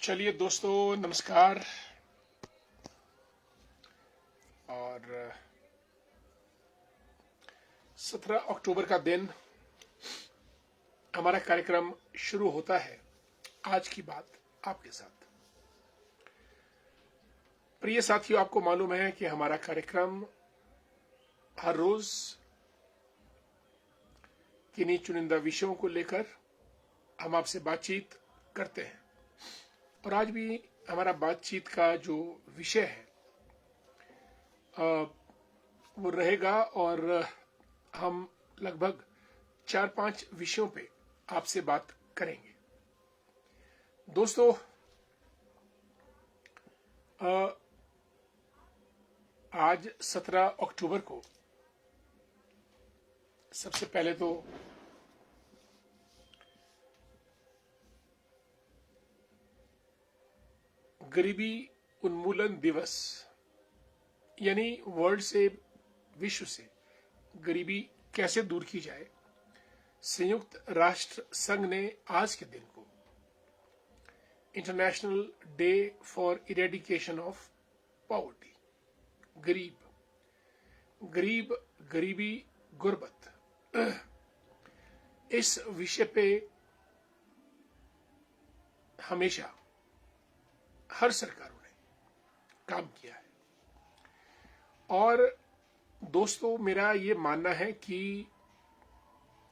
चलिए दोस्तों, नमस्कार। और 17 अक्टूबर का दिन हमारा कार्यक्रम शुरू होता है। आज की बात आपके साथ। प्रिय साथियों, आपको मालूम है कि हमारा कार्यक्रम हर रोज किन्हीं चुनिंदा विषयों को लेकर हम आपसे बातचीत करते हैं। और आज भी हमारा बातचीत का जो विषय है वो रहेगा, और हम लगभग 4-5 विषयों पे आपसे बात करेंगे। दोस्तों, आज 17 अक्टूबर को सबसे पहले तो गरीबी उन्मूलन दिवस, यानी वर्ल्ड से, विश्व से गरीबी कैसे दूर की जाए, संयुक्त राष्ट्र संघ ने आज के दिन को international day for eradication of poverty, गरीबी, गुर्बत, इस विषय पे हमेशा हर सरकारों ने काम किया है। और दोस्तों, मेरा ये मानना है कि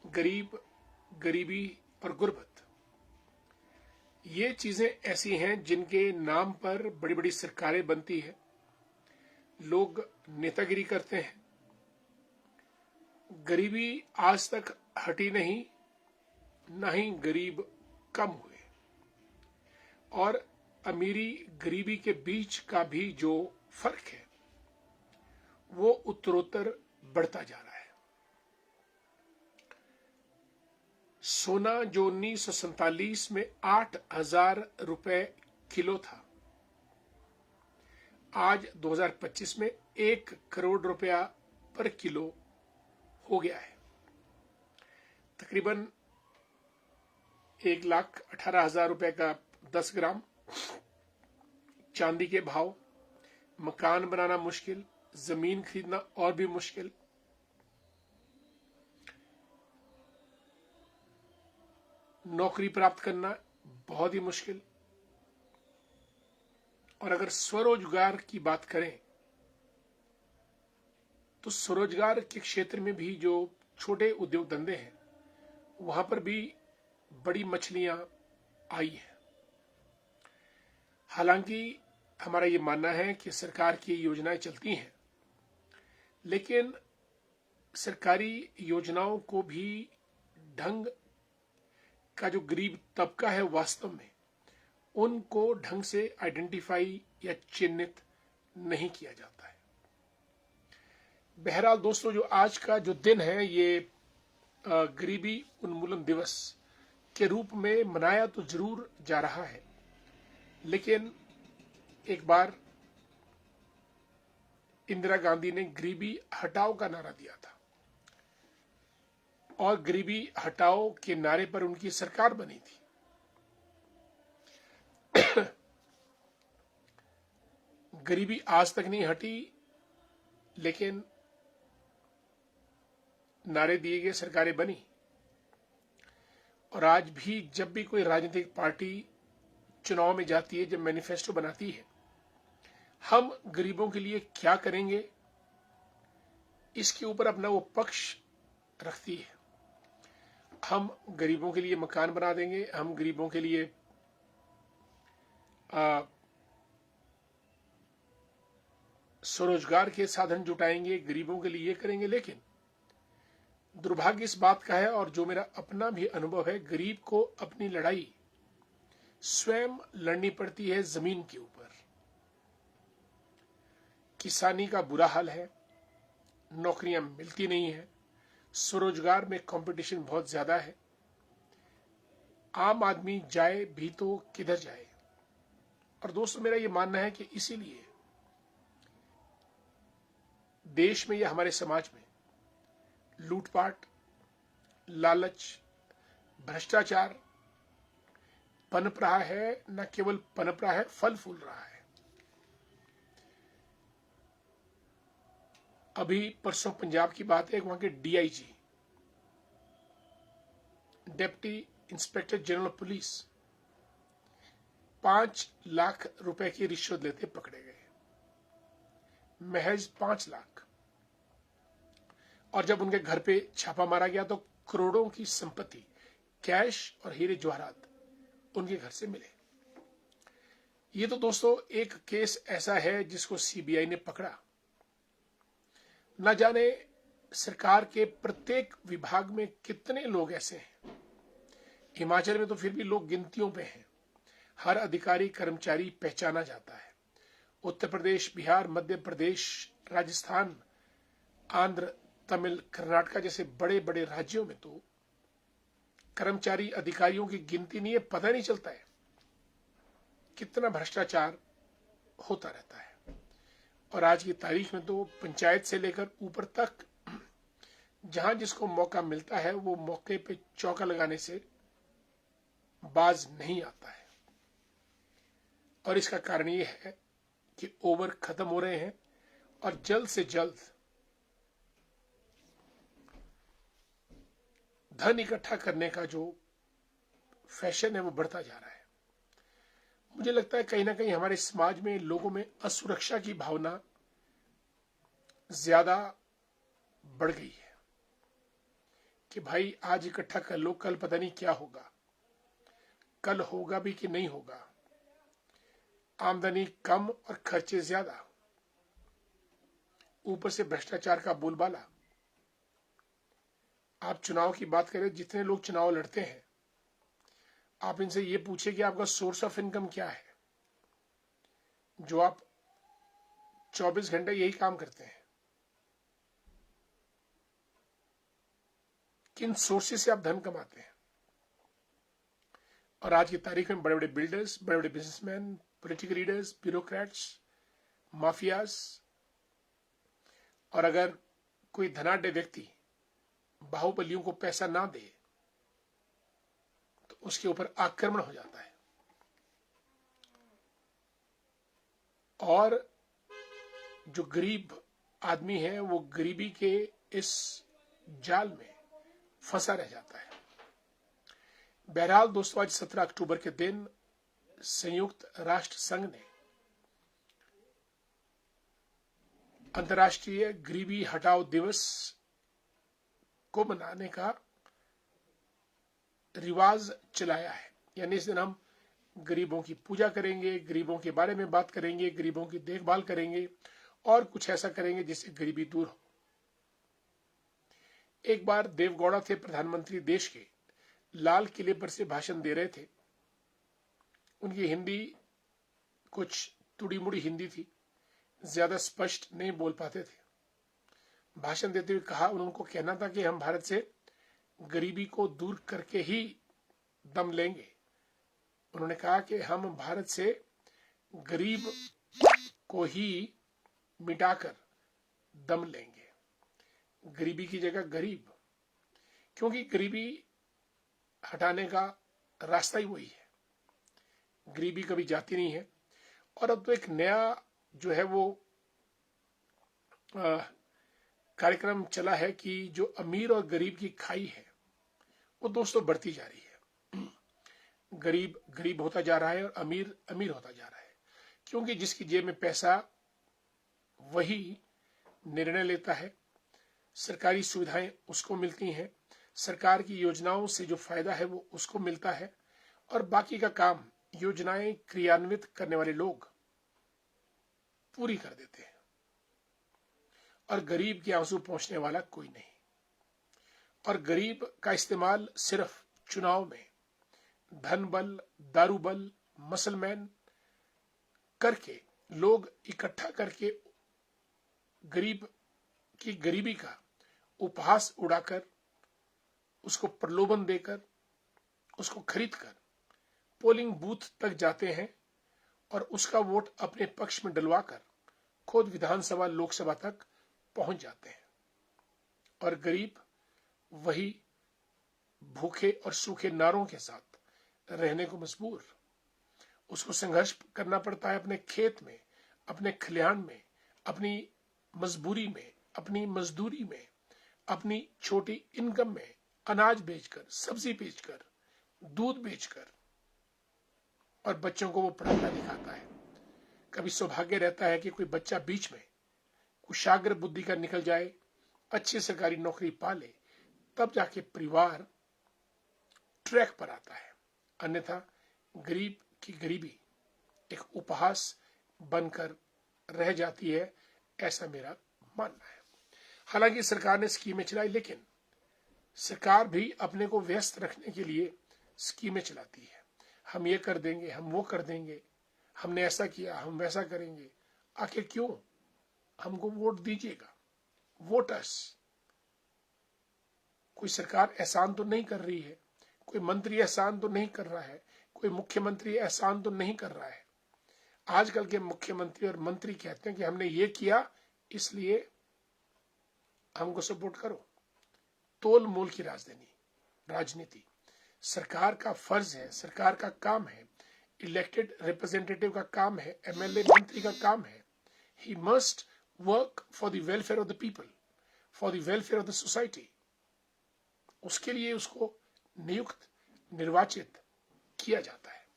गरीबी और गुर्बत, ये चीजें ऐसी हैं जिनके नाम पर बड़ी बड़ी सरकारें बनती है, लोग नेतागिरी करते हैं। गरीबी आज तक हटी नहीं, ना ही गरीब कम हुए। और अमीरी गरीबी के बीच का भी जो फर्क है वो उत्तरोत्तर बढ़ता जा रहा है। सोना जो 1947 में 8,000 रुपए किलो था, आज 2025 में 1 करोड़ रुपया पर किलो हो गया है। तकरीबन 1,18,000 रुपए का 10 ग्राम। चांदी के भाव, मकान बनाना मुश्किल, जमीन खरीदना और भी मुश्किल। नौकरी प्राप्त करना बहुत ही मुश्किल। और अगर स्वरोजगार की बात करें तो स्वरोजगार के क्षेत्र में भी जो छोटे उद्योग धंधे हैं वहां पर भी बड़ी मछलियां आई हैं। हालांकि हमारा ये मानना है कि सरकार की योजनाएं चलती हैं, लेकिन सरकारी योजनाओं को भी ढंग का जो गरीब तबका है वास्तव में उनको ढंग से आइडेंटिफाई या चिन्हित नहीं किया जाता है। बहरहाल दोस्तों, जो आज का जो दिन है ये गरीबी उन्मूलन दिवस के रूप में मनाया तो जरूर जा रहा है, लेकिन एक बार इंदिरा गांधी ने गरीबी हटाओ का नारा दिया था, और गरीबी हटाओ के नारे पर उनकी सरकार बनी थी। गरीबी आज तक नहीं हटी, लेकिन नारे दिए गए, सरकारें बनी। और आज भी जब भी कोई राजनीतिक पार्टी चुनाव में जाती है, जब मैनिफेस्टो बनाती है, हम गरीबों के लिए क्या करेंगे इसके ऊपर अपना वो पक्ष रखती है। हम गरीबों के लिए मकान बना देंगे, हम गरीबों के लिए स्वरोजगार के साधन जुटाएंगे, गरीबों के लिए ये करेंगे। लेकिन दुर्भाग्य इस बात का है, और जो मेरा अपना भी अनुभव है, गरीब को अपनी लड़ाई स्वयं लड़नी पड़ती है जमीन के ऊपर। किसानी का बुरा हाल है, नौकरियां मिलती नहीं है, स्वरोजगार में कंपटीशन बहुत ज्यादा है। आम आदमी जाए भी तो किधर जाए। और दोस्तों, मेरा यह मानना है कि इसीलिए देश में या हमारे समाज में लूटपाट, लालच, भ्रष्टाचार पनप रहा है, न केवल पनप रहा है, फल फूल रहा है। अभी परसों पंजाब की बात है, वहां के DIG, deputy inspector general police, 5 lakh रुपए की रिश्वत लेते पकड़े गए, महज 5 लाख। और जब उनके घर पे छापा मारा गया तो करोड़ों की संपत्ति, कैश और हीरे जवाहरात उनके घर से मिले। ये तो दोस्तों एक केस ऐसा है जिसको सीबीआई ने पकड़ा। न जाने सरकार के प्रत्येक विभाग में कितने लोग ऐसे हैं। हिमाचल में तो फिर भी लोग गिनतियों पे हैं। हर अधिकारी कर्मचारी पहचाना जाता है। उत्तर प्रदेश, बिहार, मध्य प्रदेश, राजस्थान, आंध्र, तमिल, कर्नाटक जैसे बड़े बड़े राज्यों में तो कर्मचारी अधिकारियों की गिनती नहीं है, पता नहीं चलता है। कितना भ्रष्टाचार होता रहता है। और आज की तारीख में तो पंचायत से लेकर ऊपर तक जहां जिसको मौका मिलता है वो मौके पे चौका लगाने से बाज नहीं आता है। और इसका कारण ये है कि ओवर खत्म हो रहे हैं और जल्द से जल्द धन इकट्ठा करने का जो फैशन है वो बढ़ता जा रहा है। मुझे लगता है कहीं ना कहीं हमारे समाज में लोगों में असुरक्षा की भावना ज्यादा बढ़ गई है कि भाई आज इकट्ठा कर लो, कल पता नहीं क्या होगा, कल होगा भी कि नहीं होगा। आमदनी कम और खर्चे ज्यादा, ऊपर से भ्रष्टाचार का बोलबाला। आप चुनाव की बात करें, जितने लोग चुनाव लड़ते हैं, आप इनसे ये पूछे कि आपका सोर्स ऑफ इनकम क्या है, जो आप 24 घंटे यही काम करते हैं। किन सोर्सेस से आप धन कमाते हैं। और आज की तारीख में बड़े बड़े बिल्डर्स, बड़े बड़े businessman, political leaders, bureaucrats, mafias, और अगर कोई धनाढ्य व्यक्ति बाहुबलियों को पैसा ना दे तो उसके ऊपर आक्रमण हो जाता है। और जो गरीब आदमी है वो गरीबी के इस जाल में फंसा रह जाता है। बहरहाल दोस्तों, आज 17 अक्टूबर के दिन संयुक्त राष्ट्र संघ ने अंतर्राष्ट्रीय गरीबी हटाओ दिवस को मनाने का रिवाज चलाया है। यानी इस दिन हम गरीबों की पूजा करेंगे, गरीबों के बारे में बात करेंगे, गरीबों की देखभाल करेंगे और कुछ ऐसा करेंगे जिससे गरीबी दूर हो। एक बार देवगौड़ा थे प्रधानमंत्री देश के, लाल किले पर से भाषण दे रहे थे। उनकी हिंदी कुछ तुड़ी मुड़ी हिंदी थी, ज्यादा स्पष्ट नहीं बोल पाते थे। भाषण देते हुए कहा, उनको कहना था कि हम भारत से गरीबी को दूर करके ही दम लेंगे। उन्होंने कहा कि हम भारत से गरीब को ही मिटाकर दम लेंगे, गरीबी की जगह गरीब, क्योंकि गरीबी हटाने का रास्ता ही वही है। गरीबी कभी जाती नहीं है। और अब तो एक नया जो है वो कार्यक्रम चला है कि जो अमीर और गरीब की खाई है वो दोस्तों बढ़ती जा रही है। गरीब गरीब होता जा रहा है और अमीर अमीर होता जा रहा है, क्योंकि जिसकी जेब में पैसा वही निर्णय लेता है, सरकारी सुविधाएं उसको मिलती हैं, सरकार की योजनाओं से जो फायदा है वो उसको मिलता है, और बाकी का काम योजनाएं क्रियान्वित करने वाले लोग पूरी कर देते हैं। और गरीब के आंसू पहुंचने वाला कोई नहीं। और गरीब का इस्तेमाल सिर्फ चुनाव में धन बल, दारू बल, मसलमैन करके, लोग इकट्ठा करके गरीब की गरीबी का उपहास उड़ाकर, उसको प्रलोभन देकर, उसको खरीदकर पोलिंग बूथ तक जाते हैं और उसका वोट अपने पक्ष में डलवाकर खुद विधानसभा, लोकसभा तक पहुंच जाते हैं। और गरीब वही भूखे और सूखे नारों के साथ रहने को मजबूर। उसको संघर्ष करना पड़ता है अपने खेत में, अपने खलिहान में, अपनी मजबूरी में, अपनी मजदूरी में, अपनी छोटी इनकम में, अनाज बेचकर, सब्जी बेचकर, दूध बेचकर, और बच्चों को वो पढ़ाता लिखाता है। कभी सौभाग्य रहता है कि कोई बच्चा बीच में कुशाग्र बुद्धि का निकल जाए, अच्छी सरकारी नौकरी पा ले, तब जाके परिवार ट्रैक पर आता है। अन्यथा गरीब की गरीबी एक उपहास बनकर रह जाती है, ऐसा मेरा मानना है। हालांकि सरकार ने स्कीमें चलाई, लेकिन सरकार भी अपने को व्यस्त रखने के लिए स्कीमें चलाती है। हम ये कर देंगे, हम वो कर देंगे, हमने ऐसा किया, हम वैसा करेंगे। आखिर क्यों? हमको वोट दीजिएगा, वोटर्स। कोई सरकार एहसान तो नहीं कर रही है, कोई मंत्री एहसान तो नहीं कर रहा है, कोई मुख्यमंत्री एहसान तो नहीं कर रहा है। आजकल के मुख्यमंत्री और मंत्री कहते हैं कि हमने ये किया इसलिए हमको सपोर्ट करो। तोल मोल की राजनीति। सरकार का फर्ज है, सरकार का काम है, इलेक्टेड रिप्रेजेंटेटिव का काम है, एमएलए मंत्री का काम है, he must work for the welfare of the people, for the welfare of the society. उसके लिए उसको नियुक्त, निर्वाचित किया जाता है।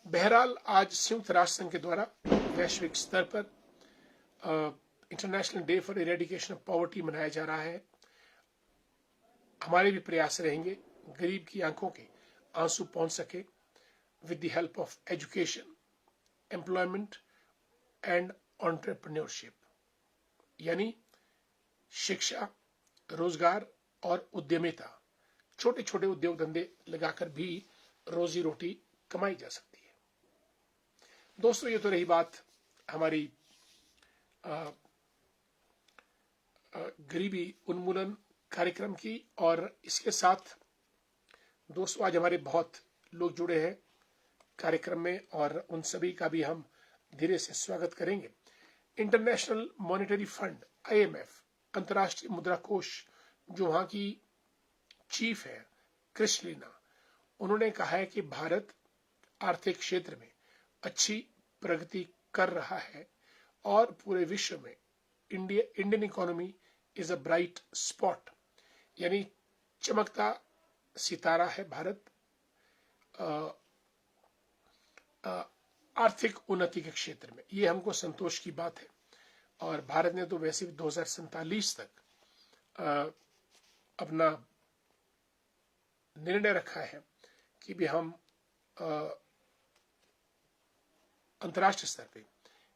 बहरहाल आज संयुक्त राष्ट्र संघ के द्वारा वैश्विक स्तर पर international day for eradication of poverty मनाया जा रहा है। हमारे भी प्रयास रहेंगे गरीब की आंखों के आंसू पहुंच सके, with the help of education, employment and entrepreneurship, यानी शिक्षा, रोजगार और उद्यमिता। छोटे छोटे उद्योग धंधे लगाकर भी रोजी रोटी कमाई जा सकती है। दोस्तों, ये तो रही बात हमारी गरीबी उन्मूलन कार्यक्रम की, और इसके साथ दोस्तों आज हमारे बहुत लोग जुड़े हैं कार्यक्रम में, और उन सभी का भी हम धीरे से स्वागत करेंगे। इंटरनेशनल मॉनेटरी फंड IMF, अंतर्राष्ट्रीय मुद्रा कोष, जो वहां की चीफ है क्रिस्टलिना, उन्होंने कहा है कि भारत आर्थिक क्षेत्र में अच्छी प्रगति कर रहा है और पूरे विश्व में Indian economy is a bright spot, यानी चमकता सितारा है भारत आर्थिक उन्नति के क्षेत्र में। ये हमको संतोष की बात है। और भारत ने तो वैसे भी 2047 तक अपना निर्णय रखा है कि भी हम अंतर्राष्ट्रीय स्तर पे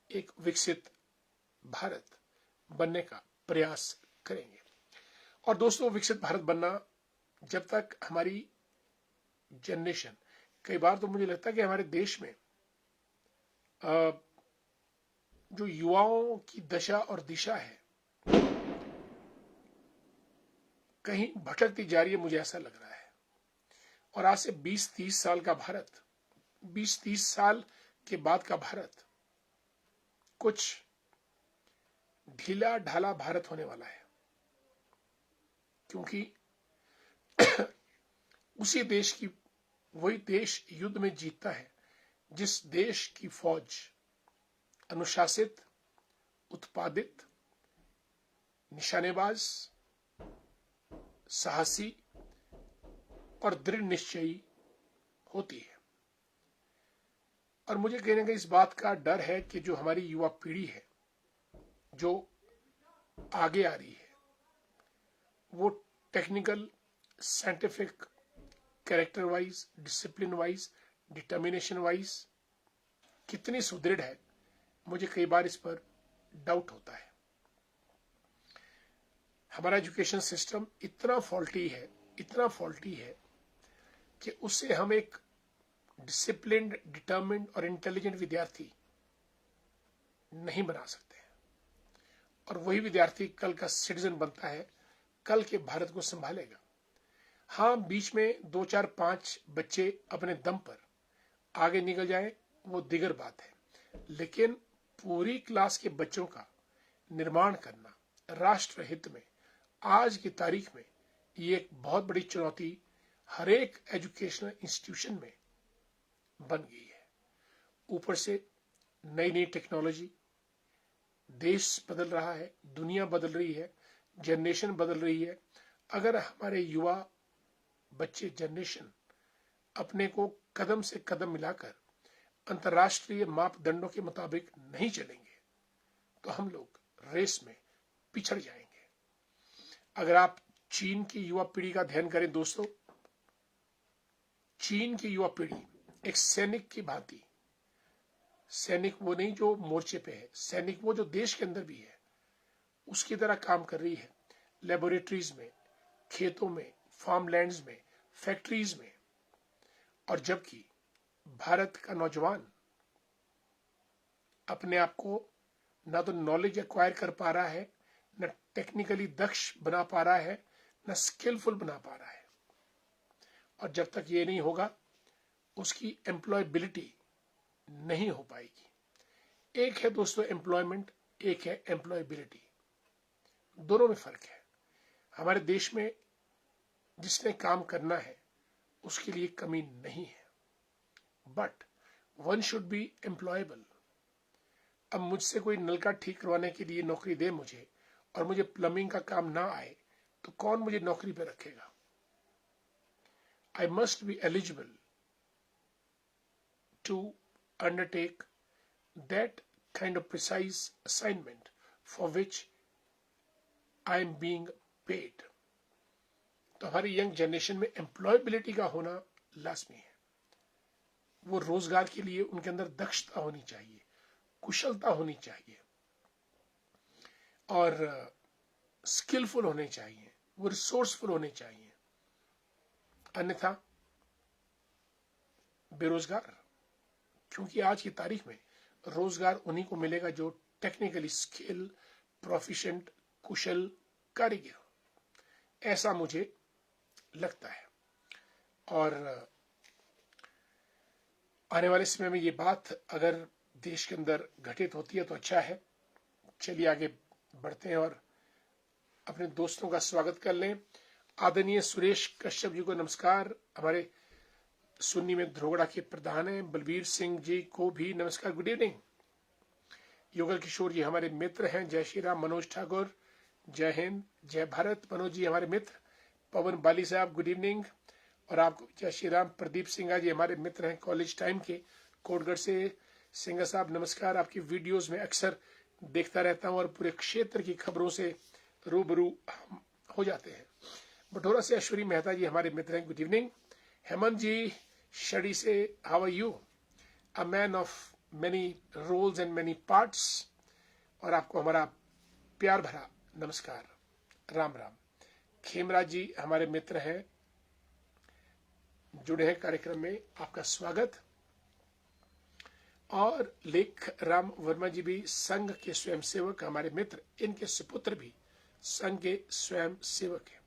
एक विकसित भारत बनने का प्रयास करेंगे। और दोस्तों, विकसित भारत बनना जब तक हमारी जनरेशन, कई बार तो मुझे लगता है कि हमारे देश में जो युवाओं की दशा और दिशा है कहीं भटकती जा रही है, मुझे ऐसा लग रहा है। और आज से 20-30 साल का भारत, 20-30 साल के बाद का भारत कुछ ढीला ढाला भारत होने वाला है, क्योंकि उसी देश की, वही देश युद्ध में जीतता है जिस देश की फौज अनुशासित, उत्पादित, निशानेबाज, साहसी और दृढ़ निश्चयी होती है। और मुझे कहीं ना कहीं इस बात का डर है कि जो हमारी युवा पीढ़ी है जो आगे आ रही है, वो technical, scientific, character wise, discipline wise, determination wise कितनी सुदृढ़ है, मुझे कई बार इस पर डाउट होता है। हमारा एजुकेशन सिस्टम इतना फॉल्टी है कि उससे हम एक डिसिप्लिन्ड, डिटर्मिन्ड और इंटेलिजेंट विद्यार्थी नहीं बना सकते। और वही विद्यार्थी कल का सिटीजन बनता है, कल के भारत को संभालेगा। हाँ, बीच में 2, 4, 5 बच्चे अपने दम पर आगे निकल जाए, वो दिगर बात है, लेकिन पूरी क्लास के बच्चों का निर्माण करना राष्ट्र हित में आज की तारीख में ये एक बहुत बड़ी चुनौती हर एक एजुकेशनल इंस्टीट्यूशन में बन गई है। ऊपर से नई नई टेक्नोलॉजी, देश बदल रहा है, दुनिया बदल रही है, जनरेशन बदल रही है। अगर हमारे युवा बच्चे जनरेशन अपने को कदम से कदम मिलाकर अंतर्राष्ट्रीय मापदंडों के मुताबिक नहीं चलेंगे तो हम लोग रेस में पिछड़ जाएंगे। अगर आप चीन की युवा पीढ़ी का अध्ययन करें दोस्तों, चीन की युवा पीढ़ी एक सैनिक की भांति, सैनिक वो नहीं जो मोर्चे पे है, सैनिक वो जो देश के अंदर भी है, उसकी तरह काम कर रही है। लेबोरेटरीज में, खेतों में, फार्मलैंड्स में, फैक्ट्रीज में। और जबकि भारत का नौजवान अपने आप को ना तो नॉलेज एक्वायर कर पा रहा है, न टेक्निकली दक्ष बना पा रहा है, न स्किलफुल बना पा रहा है। और जब तक ये नहीं होगा उसकी एम्प्लॉयबिलिटी नहीं हो पाएगी। एक है दोस्तों एम्प्लॉयमेंट, एक है एम्प्लॉयबिलिटी, दोनों में फर्क है। हमारे देश में जिसने काम करना है उसके लिए कमी नहीं है, but one should be employable. अब मुझसे कोई नलका ठीक करवाने के लिए नौकरी दे मुझे, और मुझे प्लम्बिंग का काम ना आए, तो कौन मुझे नौकरी पे रखेगा? I must be eligible to undertake that kind of precise assignment for which I am being paid. तो हमारी यंग जनरेशन में एम्प्लॉयबिलिटी का होना लाजमी है। वो रोजगार के लिए उनके अंदर दक्षता होनी चाहिए, कुशलता होनी चाहिए और स्किलफुल होने चाहिए, वो रिसोर्सफुल होने चाहिए। अन्यथा बेरोजगार, क्योंकि आज की तारीख में रोजगार उन्हीं को मिलेगा जो टेक्निकली स्किल, प्रोफिशिएंट, कुशल कारीगर हो, ऐसा मुझे लगता है। और आने वाले समय में ये बात अगर देश के अंदर घटित होती है तो अच्छा है। चलिए आगे बढ़ते हैं और अपने दोस्तों का स्वागत कर लें। आदरणीय सुरेश कश्यप जी को नमस्कार। हमारे सुन्नी में धरोगड़ा के प्रधान हैं। बलबीर सिंह जी को भी नमस्कार, गुड इवनिंग। युगल किशोर जी हमारे मित्र हैं। जय श्री राम। मनोज ठाकुर, जय हिंद, जय भारत। मनोज जी हमारे मित्र। पवन बाली साहब गुड इवनिंग और आपको जय श्री राम। प्रदीप सिंघा जी हमारे मित्र हैं कॉलेज टाइम के, कोटगढ़ से। सिंघा साहब नमस्कार। आपकी वीडियोस में अक्सर देखता रहता हूं और पूरे क्षेत्र की खबरों से रूबरू हो जाते हैं। बटोरा से अश्वरी मेहता जी हमारे मित्र हैं, गुड इवनिंग। हेमंत जी शड़ी से, how are you? A man of many roles and many parts. और आपको हमारा प्यार भरा नमस्कार, राम राम। खेमराज जी हमारे मित्र हैं, जुड़े हैं कार्यक्रम में, आपका स्वागत। और लेख राम वर्मा जी भी संघ के स्वयंसेवक, हमारे मित्र, इनके सुपुत्र भी संघ के स्वयं सेवक हैं।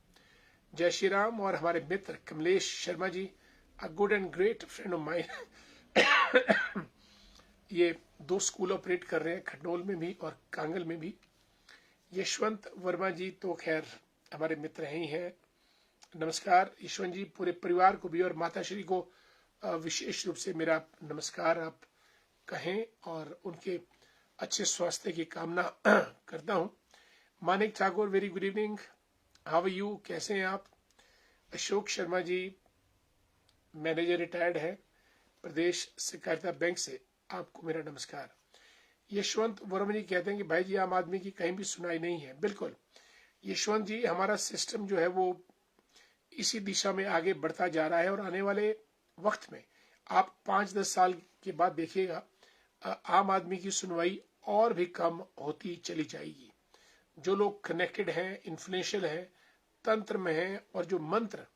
जय श्री राम। और हमारे मित्र Kamlesh Sharma ji, a good and great friend of mine. ये 2 स्कूल ऑपरेट कर रहे हैं, खडनोल में भी और कांगल में भी। यशवंत वर्मा जी तो खैर हमारे मित्र ही हैं, नमस्कार यशवंत जी। पूरे परिवार को भी और माताश्री को विशेष रूप से मेरा नमस्कार आप कहें और उनके अच्छे स्वास्थ्य की कामना करता हूं। Manik Thakur very good evening, how are you, कैसे हैं आप? अशोक शर्मा जी मैनेजर रिटायर्ड है प्रदेश सहकारिता बैंक से, आपको मेरा नमस्कार। यशवंत वर्मा जी कहते हैं कि भाई जी आम आदमी की कहीं भी सुनाई नहीं है। बिल्कुल यशवंत जी, हमारा सिस्टम जो है वो इसी दिशा में आगे बढ़ता जा रहा है और आने वाले वक्त में आप 5-10 साल के बाद देखिएगा आम आदमी की सुनवाई और भी कम होती चली जाएगी। जो लोग कनेक्टेड हैं, इन्फ्लुएंशियल हैं, तंत्र में हैं और जो मंत्र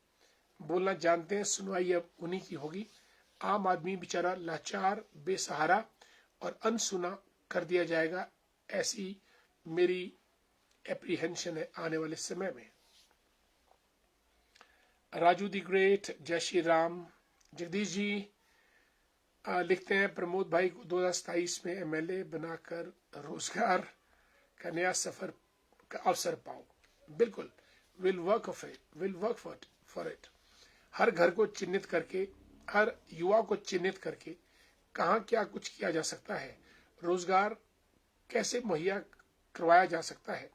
बोलना जानते हैं, सुनवाई अब उन्हीं की होगी। आम आदमी बेचारा लाचार, बेसहारा और अनसुना कर दिया जाएगा, ऐसी मेरी एप्रीहेंशन है आने वाले समय में। राजू दी ग्रेट, जय श्री राम। जगदीश जी लिखते हैं प्रमोद भाई को 2027 में एमएलए बनाकर रोजगार का नया सफर का अवसर पाओ। बिल्कुल, विल वर्क फॉर इट। हर घर को चिन्हित करके, हर युवा को चिन्हित करके कहाँ क्या कुछ किया जा सकता है, रोजगार कैसे मुहैया करवाया जा सकता है,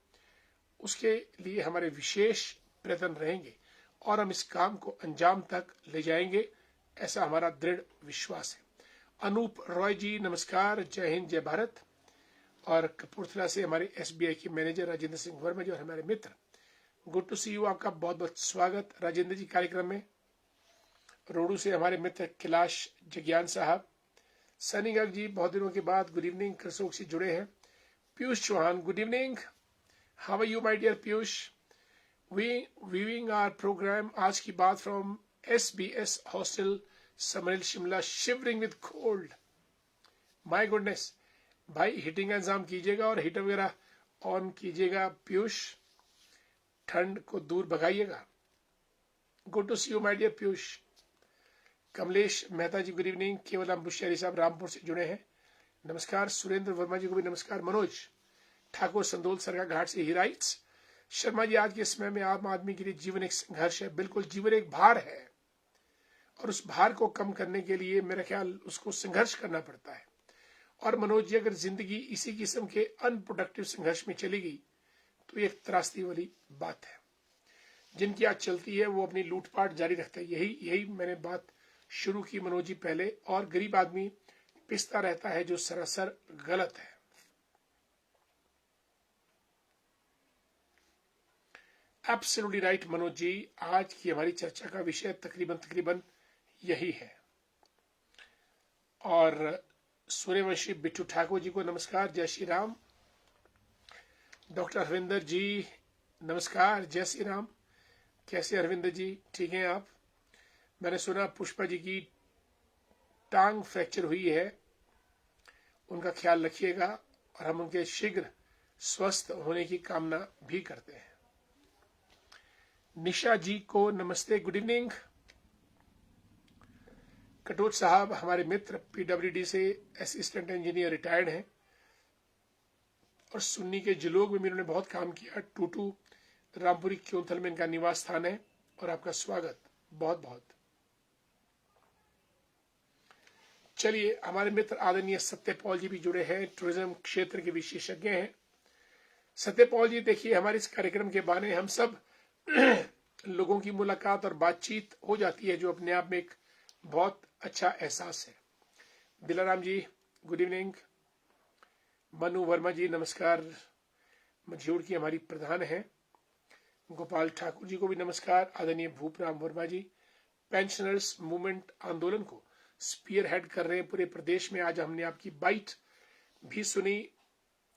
उसके लिए हमारे विशेष प्रयत्न रहेंगे और हम इस काम को अंजाम तक ले जाएंगे, ऐसा हमारा दृढ़ विश्वास है। अनूप रॉय जी नमस्कार, जय हिंद, जय भारत। और कपूरथला से हमारे एसबीआई के मैनेजर राजेंद्र सिंह वर्मा जी और हमारे मित्र, गुड टू सी यू, आपका बहुत बहुत स्वागत राजेंद्र जी कार्यक्रम में। रोडू से हमारे मित्र कैलाश जज्ञान साहब, सनी गर्ग जी बहुत दिनों के बाद गुड इवनिंग करसोग से जुड़े हैं। Piyush Chauhan good evening, how are you my dear Piyush. We viewing our program आज की बात from SBS hostel Summerhill Shimla, shivering with cold, my goodness. भाई हीटिंग का इंतजाम कीजिएगा और हीटर वगैरह ऑन कीजिएगा पीयूष, ठंड को दूर भगाइएगा। Good to see you my dear Piyush. Kamlesh Mehta ji good evening. Kewal Bushiyari साहब रामपुर से जुड़े हैं, नमस्कार। सुरेंद्र वर्मा जी को भी नमस्कार। मनोज ठाकुर संदोल सरगा घाट से ही राइट्स, शर्मा जी आज के समय में आम आदमी के लिए जीवन एक संघर्ष है। बिल्कुल, जीवन एक भार है और उस भार को कम करने के लिए मेरा ख्याल उसको संघर्ष करना पड़ता है। और मनोज जी, अगर जिंदगी इसी किस्म के अनप्रोडक्टिव संघर्ष में चली गई तो एक त्रासदी वाली बात है। जिनकी आज चलती है वो अपनी लूटपाट जारी रखते हैं। यही मैंने बात शुरू की मनोज जी पहले, और गरीब आदमी पिसता रहता है, जो सरासर गलत है। एब्सोल्युटली राइट मनोज जी, आज की हमारी चर्चा का विषय तकरीबन यही है। और सूर्यवंशी बिट्टू ठाकुर जी को नमस्कार, जय श्री राम। डॉक्टर हरविंदर जी नमस्कार, जय श्री राम। कैसे हरविंदर जी, ठीक हैं आप? मैंने सुना पुष्पा जी की टांग फ्रैक्चर हुई है, उनका ख्याल रखिएगा और हम उनके शीघ्र स्वस्थ होने की कामना भी करते हैं। निशा जी को नमस्ते, गुड इवनिंग। कटोच साहब हमारे मित्र PWD से असिस्टेंट इंजीनियर रिटायर्ड हैं और सुन्नी के जलोग में इन्होंने बहुत काम किया। टूटू रामपुरी क्योंथल में इनका निवास स्थान है और आपका स्वागत बहुत बहुत। चलिए, हमारे मित्र आदरणीय सत्यपाल जी भी जुड़े हैं, टूरिज्म क्षेत्र के विशेषज्ञ हैं। सत्यपाल जी, देखिए हमारे इस कार्यक्रम के बहाने हम सब लोगों की मुलाकात और बातचीत हो जाती है, जो अपने आप में एक बहुत अच्छा एहसास है। दिलाराम जी गुड इवनिंग। मनु वर्मा जी नमस्कार, मझियोड़ की हमारी प्रधान है। गोपाल ठाकुर जी को भी नमस्कार। आदरणीय भूपराम वर्मा जी, पेंशनर्स मूवमेंट आंदोलन को स्पीयर हेड कर रहे हैं पूरे प्रदेश में। आज हमने आपकी बाइट भी सुनी।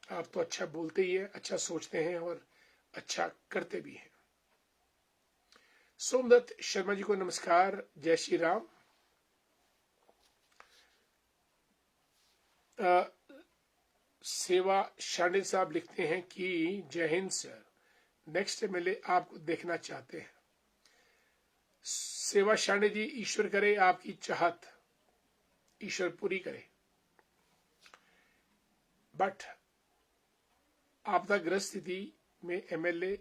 आप तो अच्छा बोलते ही है, अच्छा सोचते हैं और अच्छा करते भी हैं। सोमदत्त शर्मा जी को नमस्कार, जय श्री राम। सेवा शांडिल साहब लिखते हैं कि जय हिंद सर, नेक्स्ट MLA आपको देखना चाहते हैं। सेवा शांडिल जी, ईश्वर करे आपकी चाहत ईश्वर पूरी करे, बट आपदाग्रस्त स्थिति में MLA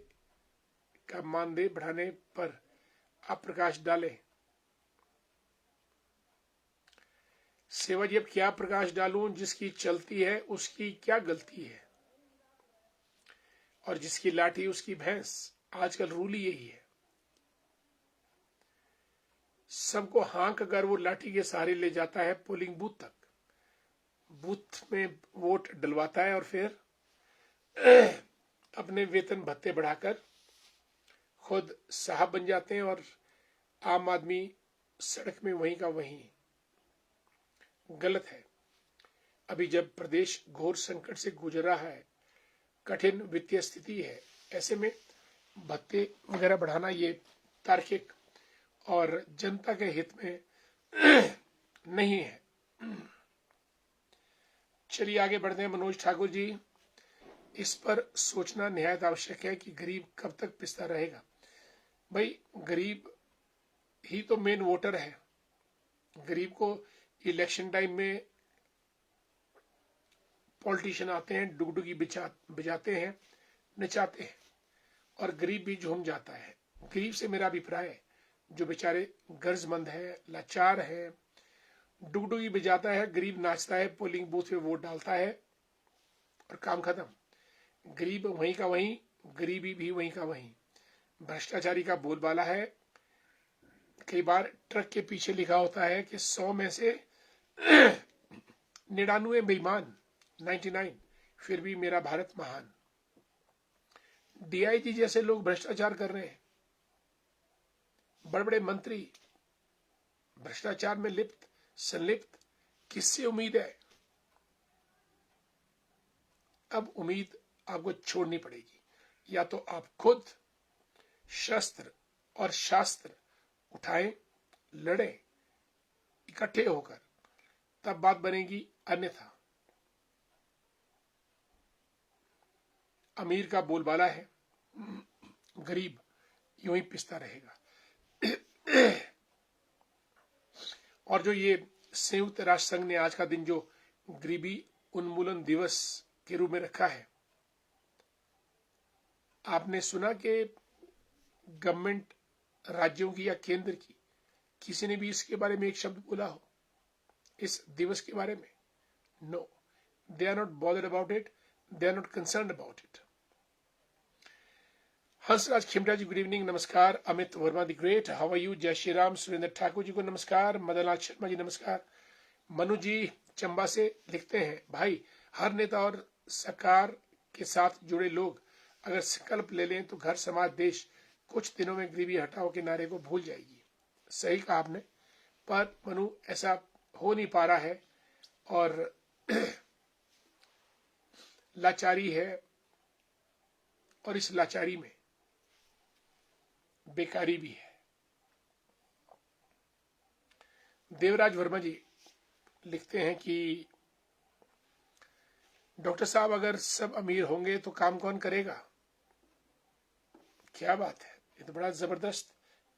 का मानदेय बढ़ाने पर आप प्रकाश डालें। सेवा जी, अब क्या प्रकाश डालूं? जिसकी चलती है उसकी क्या गलती है, और जिसकी लाठी उसकी भैंस। आजकल रूल ही यही है। सबको हाँक अगर वो लाठी के सहारे ले जाता है पोलिंग बूथ तक, बूथ में वोट डलवाता है और फिर अपने वेतन भत्ते बढ़ाकर खुद साहब बन जाते हैं और आम आदमी सड़क में वहीं का वहीं। गलत है। अभी जब प्रदेश घोर संकट से गुजर रहा है, कठिन वित्तीय स्थिति है, ऐसे में भत्ते वगैरह बढ़ाना ये तार्किक और जनता के हित में नहीं है। चलिए आगे बढ़ते हैं। मनोज ठाकुर जी, इस पर सोचना निहायत आवश्यक है कि गरीब कब तक पिसता रहेगा। भाई, गरीब ही तो मेन वोटर है। गरीब को इलेक्शन टाइम में पॉलिटिशियन आते हैं, डुगडुगी बजाते हैं, नचाते हैं और गरीब भी झूम जाता है। गरीब से मेरा अभिप्राय है जो बेचारे गर्जमंद है, लाचार है, डुगडुगी बजाता है, गरीब नाचता है, पोलिंग बूथ पे वोट डालता है और काम खत्म। गरीब वहीं का वहीं, गरीबी भी वहीं का वहीं। भ्रष्टाचारी का बोलबाला है। कई बार ट्रक के पीछे लिखा होता है कि 100 में से 99 बेईमान, 99, फिर भी मेरा भारत महान। डीआईजी जैसे लोग भ्रष्टाचार कर रहे हैं, बड़े बड़े मंत्री भ्रष्टाचार में संलिप्त। किससे उम्मीद है? अब उम्मीद आपको छोड़नी पड़ेगी। या तो आप खुद शस्त्र और शास्त्र उठाएं, लड़ें इकट्ठे होकर, तब बात बनेगी। अन्यथा अमीर का बोलबाला है, गरीब यूं ही पिसता रहेगा। और जो ये संयुक्त राष्ट्र संघ ने आज का दिन जो गरीबी उन्मूलन दिवस के रूप में रखा है, आपने सुना कि गवर्नमेंट राज्यों की या केंद्र की किसी ने भी इसके बारे में एक शब्द बोला हो, इस दिवस के बारे में? No, they are not bothered about it, they are not concerned about it. Hansraj Khimra ji good evening, नमस्कार। Amit Verma the great, how are you? जय श्री राम। सुरेंद्र ठाकुर जी को नमस्कार। मदनलाल शर्मा जी नमस्कार। मनु जी चंबा से लिखते हैं, भाई हर नेता और सरकार के साथ जुड़े लोग अगर संकल्प ले लें तो घर समाज देश कुछ दिनों में गरीबी हटाओ के नारे को भूल जाएगी। सही कहा आपने, पर मनु ऐसा हो नहीं पा रहा है और लाचारी है, और इस लाचारी में बेकारी भी है। देवराज वर्मा जी लिखते हैं कि डॉक्टर साहब अगर सब अमीर होंगे तो काम कौन करेगा? क्या बात है, ये तो बड़ा जबरदस्त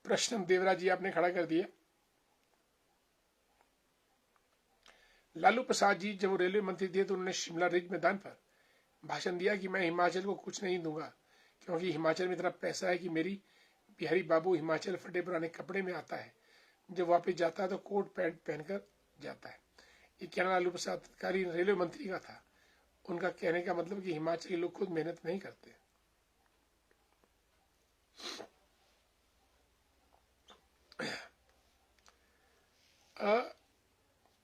प्रश्न देवराज जी आपने खड़ा कर दिया। लालू प्रसाद जी जब रेलवे मंत्री थे तो उन्होंने शिमला रिज मैदान पर भाषण दिया कि मैं हिमाचल को कुछ नहीं दूंगा क्योंकि हिमाचल में इतना पैसा है कि मेरी बिहारी बाबू हिमाचल फटे पुराने कपड़े में आता है, जब वापस जाता है तो कोट पैंट पहनकर जाता है। ये कहना लालू प्रसाद तत्कालीन रेलवे मंत्री का था। उनका कहने का मतलब कि हिमाचल के लोग खुद मेहनत नहीं करते।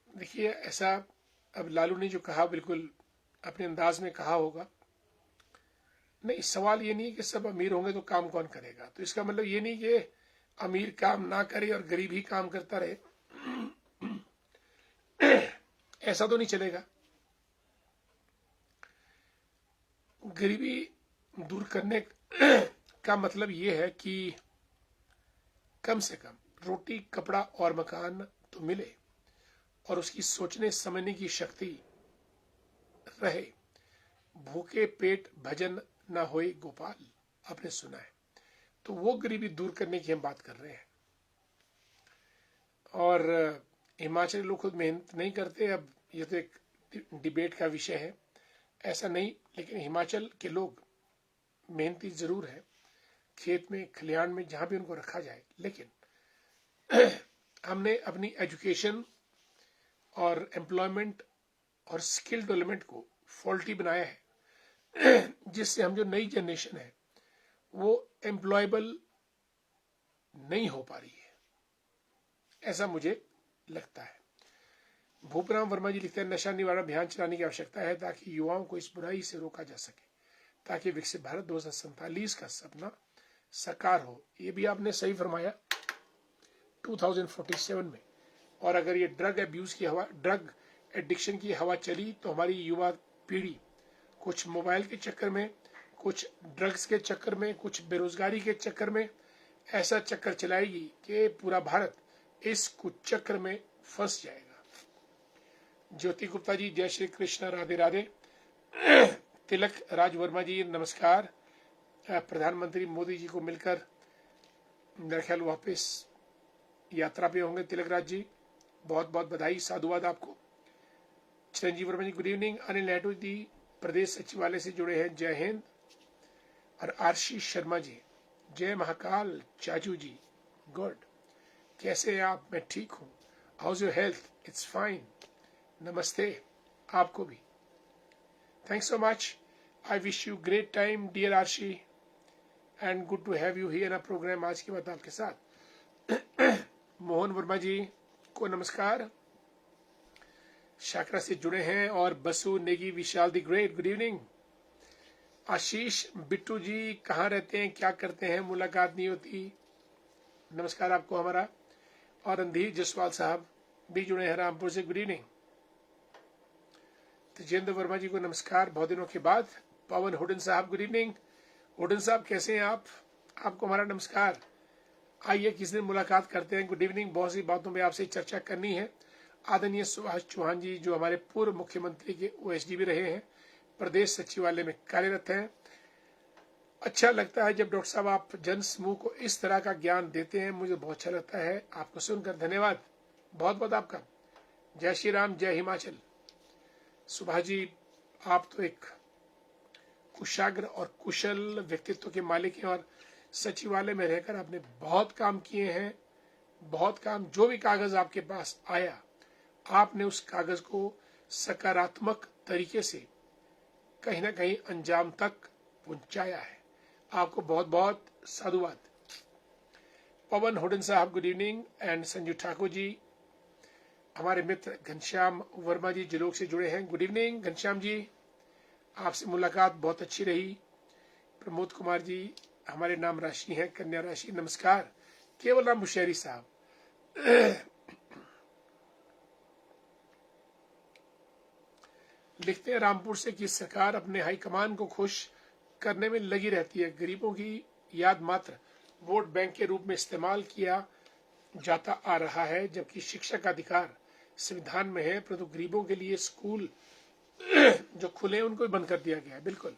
देखिए, ऐसा अब लालू ने जो कहा बिल्कुल अपने अंदाज में कहा होगा। नहीं, सवाल ये नहीं कि सब अमीर होंगे तो काम कौन करेगा, तो इसका मतलब ये नहीं कि अमीर काम ना करे और गरीब ही काम करता रहे। ऐसा तो नहीं चलेगा। गरीबी दूर करने का मतलब ये है कि कम से कम रोटी, कपड़ा और मकान तो मिले और उसकी सोचने समझने की शक्ति रहे। भूखे पेट भजन न होए गोपाल, आपने सुना है। तो वो गरीबी दूर करने की हम बात कर रहे हैं। और हिमाचली लोग खुद मेहनत नहीं करते, अब ये तो एक डिबेट का विषय है, ऐसा नहीं। लेकिन हिमाचल के लोग मेहनती जरूर है, खेत में खलिहान में जहां भी उनको रखा जाए। लेकिन हमने अपनी एजुकेशन और एम्प्लॉयमेंट और स्किल डेवलपमेंट को फॉल्टी बनाया है, जिससे हम जो नई जनरेशन है वो एम्प्लॉयबल नहीं हो पा रही है, ऐसा मुझे लगता है। भूपराम वर्मा जी लिखते हैं, नशा निवारण अभियान चलाने की आवश्यकता है ताकि युवाओं को इस बुराई से रोका जा सके, ताकि विकसित भारत 2047 का सपना साकार हो। ये भी आपने सही फरमाया, 2047 में। और अगर ये ड्रग एब्यूज की हवा, ड्रग एडिक्शन की हवा चली तो हमारी युवा पीढ़ी कुछ मोबाइल के चक्कर में, कुछ ड्रग्स के चक्कर में, कुछ बेरोजगारी के चक्कर में ऐसा चक्कर चलाएगी कि पूरा भारत इस कुचक्र में फंस जाएगा। ज्योति गुप्ता जी, जय श्री कृष्ण, राधे राधे। तिलक राज वर्मा जी नमस्कार। प्रधानमंत्री मोदी जी को मिलकर मेरे ख्याल वापस यात्रा पे होंगे तिलक राज जी, बहुत बहुत बधाई, साधुवाद आपको। चिरंजीव वर्मा जी गुड इवनिंग। अनिल नेहरू जी प्रदेश सचिवालय से जुड़े हैं, जय हिंद। और आरशी शर्मा जी, जय महाकाल चाचू जी, गुड। कैसे हैं आप? मैं ठीक हूँ। How's your health? It's fine. नमस्ते आपको भी। Thanks so much. I wish you great time dear Aarshi and good to have you here in a program आज के बाद आपके साथ। मोहन वर्मा जी को नमस्कार, शाकरा से जुड़े हैं, और बसु नेगी विशाल द ग्रेट, गुड इवनिंग। आशीष बिट्टू जी कहाँ रहते हैं, क्या करते हैं, मुलाकात नहीं होती, नमस्कार आपको हमारा। और रणधीर जसवाल साहब भी जुड़े हैं रामपुर से, गुड इवनिंग। तेजेंद्र वर्मा जी को नमस्कार, बहुत दिनों के बाद। पवन हुडन साहब, गुड इवनिंग। हुडन साहब कैसे हैं आप? आपको हमारा नमस्कार। आइए किसी दिन मुलाकात करते हैं, गुड इवनिंग। बहुत सी बातों पे आपसे चर्चा करनी है। आदरणीय सुभाष चौहान जी, जो हमारे पूर्व मुख्यमंत्री के ओएसडी भी रहे हैं, प्रदेश सचिवालय में कार्यरत हैं। अच्छा लगता है जब डॉक्टर साहब आप जन समूह को इस तरह का ज्ञान देते हैं, मुझे बहुत अच्छा लगता है आपको सुनकर। धन्यवाद बहुत बहुत आपका। जय श्री राम, जय हिमाचल। सुभाष जी, आप तो एक कुशाग्र और कुशल व्यक्तित्व के मालिक हैं, और सचिवालय में रहकर आपने बहुत काम किए हैं, बहुत काम। जो भी कागज आपके पास आया, आपने उस कागज को सकारात्मक तरीके से कहीं ना कहीं अंजाम तक पहुंचाया है। आपको बहुत बहुत साधुवाद। पवन हुडन साहब, good evening. And Sanju Thakur ji, हमारे मित्र घनश्याम वर्मा जी जिलोग से जुड़े हैं, गुड इवनिंग घनश्याम जी, आपसे मुलाकात बहुत अच्छी रही। प्रमोद कुमार जी हमारे नाम राशि हैं, कन्या राशि, नमस्कार। केवल राम मुशहरी साहब, लिखते हैं रामपुर से कि सरकार अपने हाईकमान को खुश करने में लगी रहती है, गरीबों की याद मात्र वोट बैंक के रूप में इस्तेमाल किया जाता आ रहा है, जबकि शिक्षा का अधिकार संविधान में है, परंतु गरीबों के लिए स्कूल जो खुले उनको भी बंद कर दिया गया है। बिल्कुल,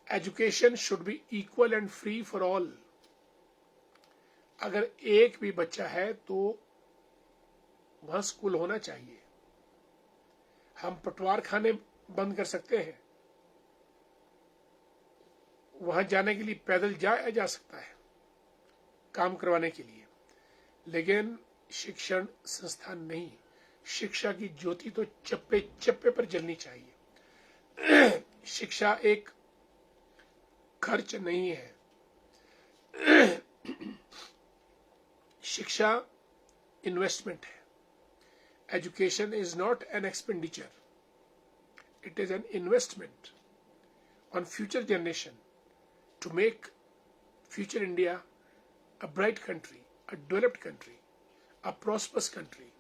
education should be equal and free for all. अगर एक भी बच्चा है तो वहां स्कूल होना चाहिए। हम पटवार खाने बंद कर सकते हैं, वहां जाने के लिए पैदल जाया जा सकता है काम करवाने के लिए, लेकिन शिक्षण संस्थान नहीं। शिक्षा की ज्योति तो चप्पे चप्पे पर जलनी चाहिए। शिक्षा एक खर्च नहीं है, शिक्षा इन्वेस्टमेंट है। Education is not an expenditure, it is an investment on future generation to make future India a bright country, a developed country, a prosperous country.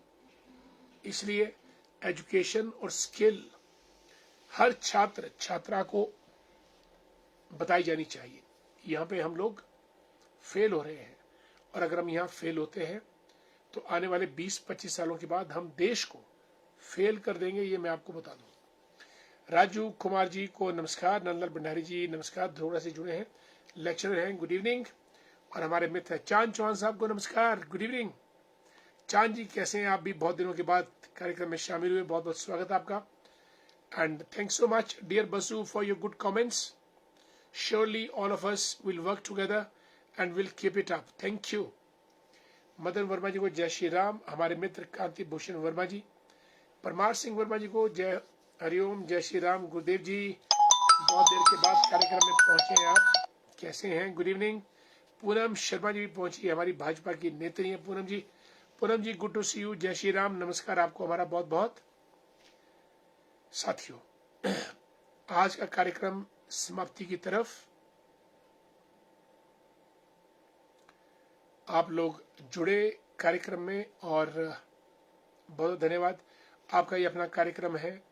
इसलिए एजुकेशन और स्किल हर छात्र छात्रा को बताई जानी चाहिए। यहाँ पे हम लोग फेल हो रहे हैं, और अगर हम यहाँ फेल होते हैं तो आने वाले 20-25 सालों के बाद हम देश को फेल कर देंगे, ये मैं आपको बता दूं। राजू कुमार जी को नमस्कार। नंदलाल भंडारी जी नमस्कार, धरोड़ा से जुड़े हैं, लेक्चरर हैं, गुड इवनिंग। और हमारे मित्र चांद चौहान साहब को नमस्कार, गुड इवनिंग। चांद जी कैसे हैं आप? भी बहुत दिनों के बाद कार्यक्रम में शामिल हुए, बहुत बहुत स्वागत आपका। And thanks so much dear Basu for your good comments. Surely all of us will work together and will keep it up, thank you. Madan Verma ji को जय श्री राम। हमारे मित्र कांति भूषण वर्मा जी, परमार सिंह वर्मा जी को जय हरिओम, जय श्री राम। गुरुदेव जी बहुत देर के बाद कार्यक्रम में पहुंचे हैं आप, कैसे हैं? Good evening. पूनम शर्मा जी भी पहुंची, हमारी भाजपा की नेत्री हैं Poonam ji. Poonam ji good to see you, जय श्री राम, नमस्कार आपको हमारा बहुत बहुत। साथियों, आज का कार्यक्रम समाप्ति की तरफ। आप लोग जुड़े कार्यक्रम में, और बहुत धन्यवाद आपका। ये अपना कार्यक्रम है,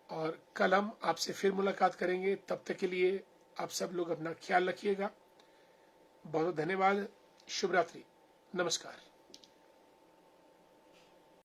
और कल हम आपसे फिर मुलाकात करेंगे। तब तक के लिए आप सब लोग अपना ख्याल रखिएगा। बहुत धन्यवाद। शुभ रात्रि, नमस्कार।